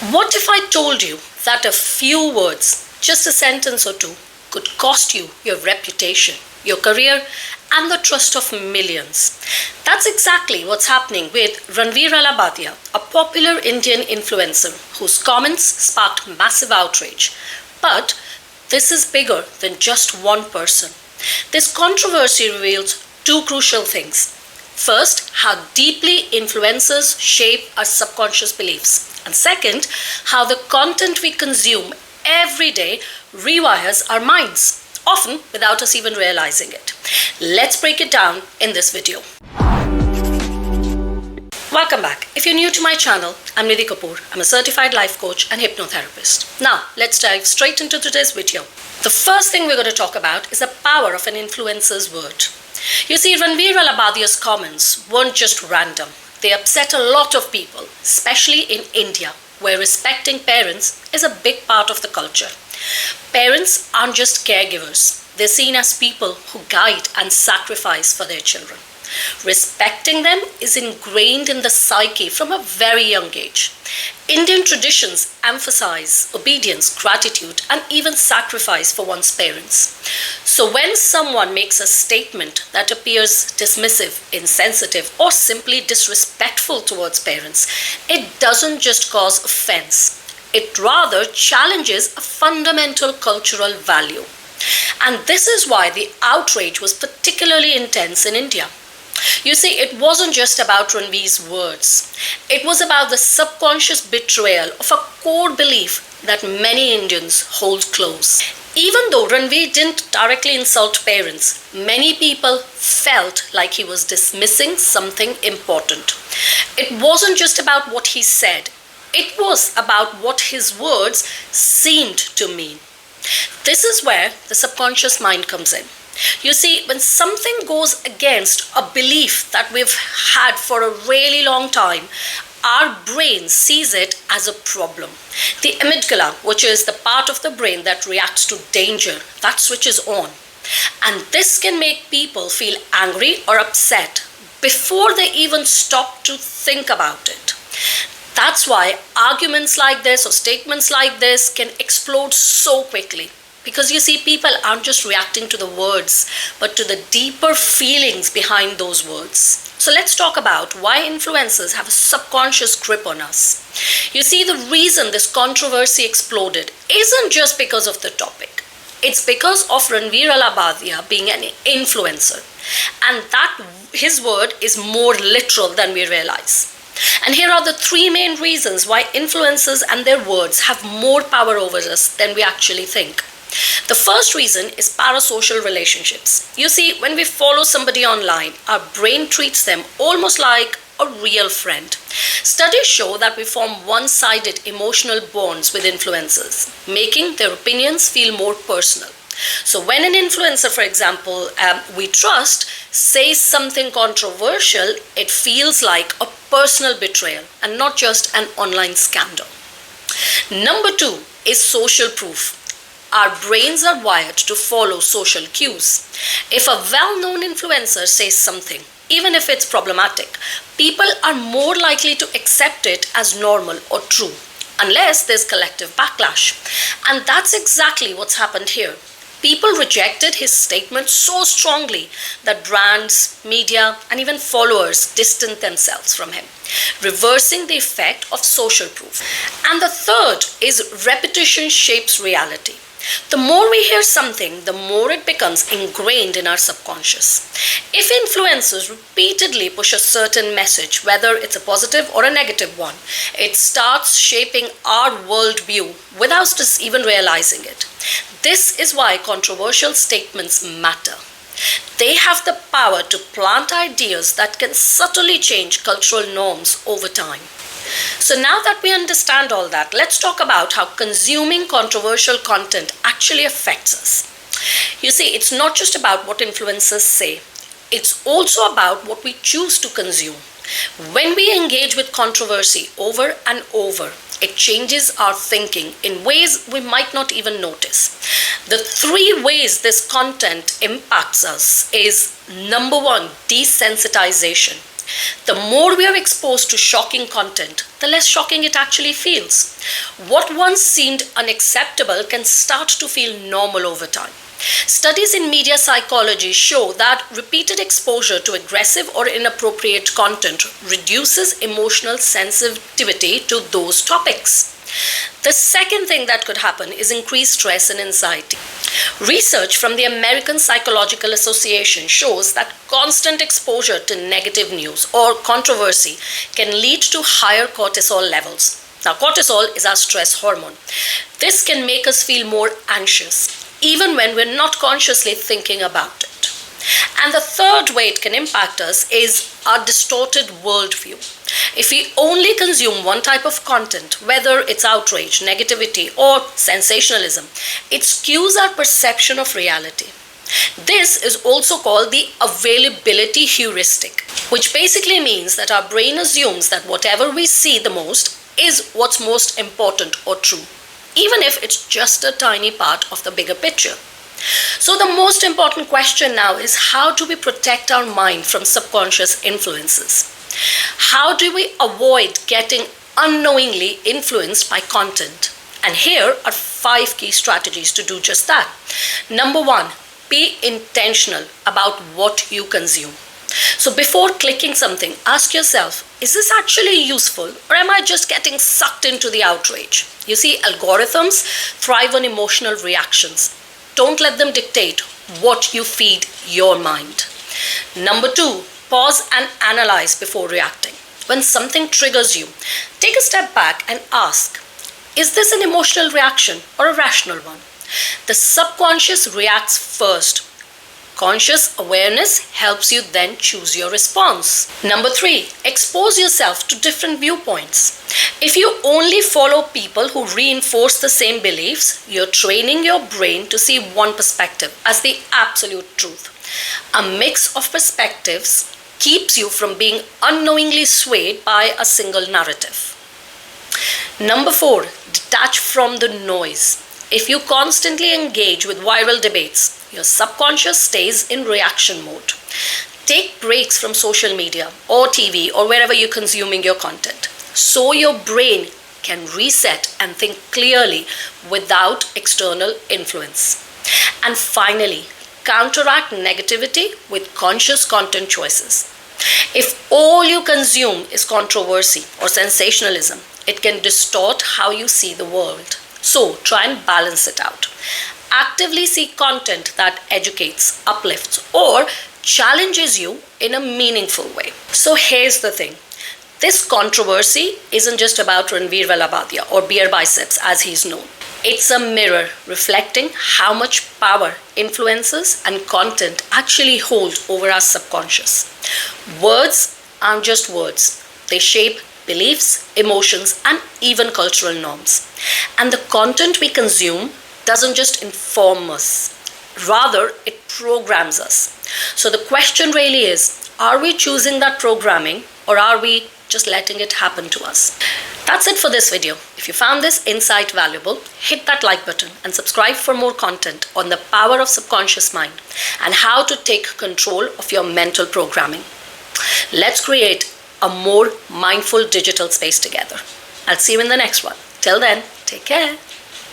What if I told you that a few words, just a sentence or two, could cost you your reputation, your career, and the trust of millions? That's exactly what's happening with Ranveer Allahbadia, a popular Indian influencer whose comments sparked massive outrage. But this is bigger than just one person. This controversy reveals two crucial things. First, how deeply influencers shape our subconscious beliefs. And second, how the content we consume every day rewires our minds, often without us even realizing it. Let's break it down in this video. Welcome back. If you're new to my channel, I'm Nidhi Kapoor. I'm a certified life coach and hypnotherapist. Now, let's dive straight into today's video. The first thing we're going to talk about is the power of an influencer's word. You see, Ranveer Allahbadia's comments weren't just random. They upset a lot of people, especially in India, where respecting parents is a big part of the culture. Parents aren't just caregivers. They're seen as people who guide and sacrifice for their children. Respecting them is ingrained in the psyche from a very young age. Indian traditions emphasize obedience, gratitude, and even sacrifice for one's parents. So when someone makes a statement that appears dismissive, insensitive, or simply disrespectful towards parents, it doesn't just cause offense. It rather challenges a fundamental cultural value. And this is why the outrage was particularly intense in India. You see, it wasn't just about Ranveer's words. It was about the subconscious betrayal of a core belief that many Indians hold close. Even though Ranveer didn't directly insult parents, many people felt like he was dismissing something important. It wasn't just about what he said. It was about what his words seemed to mean. This is where the subconscious mind comes in. You see, when something goes against a belief that we've had for a really long time, our brain sees it as a problem. The amygdala, which is the part of the brain that reacts to danger, that switches on. And this can make people feel angry or upset before they even stop to think about it. That's why arguments like this or statements like this can explode so quickly. Because you see, people aren't just reacting to the words, but to the deeper feelings behind those words. So let's talk about why influencers have a subconscious grip on us. You see, the reason this controversy exploded isn't just because of the topic. It's because of Ranveer Allahbadia being an influencer. And that his word is more literal than we realize. And here are the three main reasons why influencers and their words have more power over us than we actually think. The first reason is parasocial relationships. You see, when we follow somebody online, our brain treats them almost like a real friend. Studies show that we form one-sided emotional bonds with influencers, making their opinions feel more personal. So when an influencer, for example, we trust, says something controversial, it feels like a personal betrayal and not just an online scandal. Number two is social proof. Our brains are wired to follow social cues. If a well-known influencer says something, even if it's problematic, people are more likely to accept it as normal or true, unless there's collective backlash. And that's exactly what's happened here. People rejected his statement so strongly that brands, media, and even followers distanced themselves from him, reversing the effect of social proof. And the third is repetition shapes reality. The more we hear something, the more it becomes ingrained in our subconscious. If influencers repeatedly push a certain message, whether it's a positive or a negative one, it starts shaping our worldview without us even realizing it. This is why controversial statements matter. They have the power to plant ideas that can subtly change cultural norms over time. So now that we understand all that, let's talk about how consuming controversial content actually affects us. You see, it's not just about what influencers say. It's also about what we choose to consume. When we engage with controversy over and over, it changes our thinking in ways we might not even notice. The three ways this content impacts us is number one, desensitization. The more we are exposed to shocking content, the less shocking it actually feels. What once seemed unacceptable can start to feel normal over time. Studies in media psychology show that repeated exposure to aggressive or inappropriate content reduces emotional sensitivity to those topics. The second thing that could happen is increased stress and anxiety. Research from the American Psychological Association shows that constant exposure to negative news or controversy can lead to higher cortisol levels. Now, cortisol is our stress hormone. This can make us feel more anxious, even when we're not consciously thinking about it. And the third way it can impact us is our distorted worldview. If we only consume one type of content, whether it's outrage, negativity, or sensationalism, it skews our perception of reality. This is also called the availability heuristic, which basically means that our brain assumes that whatever we see the most is what's most important or true, even if it's just a tiny part of the bigger picture. So the most important question now is, how do we protect our mind from subconscious influences? How do we avoid getting unknowingly influenced by content? And here are 5 key strategies to do just that. Number 1, be intentional about what you consume. So before clicking something, ask yourself, is this actually useful, or am I just getting sucked into the outrage? You see, algorithms thrive on emotional reactions. Don't let them dictate what you feed your mind. Number 2, pause and analyze before reacting. When something triggers you, take a step back and ask, is this an emotional reaction or a rational one? The subconscious reacts first. Conscious awareness helps you then choose your response. Number 3, expose yourself to different viewpoints. If you only follow people who reinforce the same beliefs, you're training your brain to see one perspective as the absolute truth. A mix of perspectives keeps you from being unknowingly swayed by a single narrative. Number 4, detach from the noise. If you constantly engage with viral debates, your subconscious stays in reaction mode. Take breaks from social media or TV or wherever you're consuming your content, so your brain can reset and think clearly without external influence. And finally, counteract negativity with conscious content choices. If all you consume is controversy or sensationalism, it can distort how you see the world. So try and balance it out. Actively seek content that educates, uplifts, or challenges you in a meaningful way. So here's the thing. This controversy isn't just about Ranveer Allahbadia or Beer Biceps as he's known. It's a mirror reflecting how much power influences and content actually hold over our subconscious. Words aren't just words. They shape beliefs, emotions, and even cultural norms. And the content we consume doesn't just inform us, rather it programs us. So the question really is, are we choosing that programming, or are we just letting it happen to us? That's it for this video. If you found this insight valuable, hit that like button and subscribe for more content on the power of subconscious mind and how to take control of your mental programming. Let's create a more mindful digital space together. I'll see you in the next one. Till then, take care.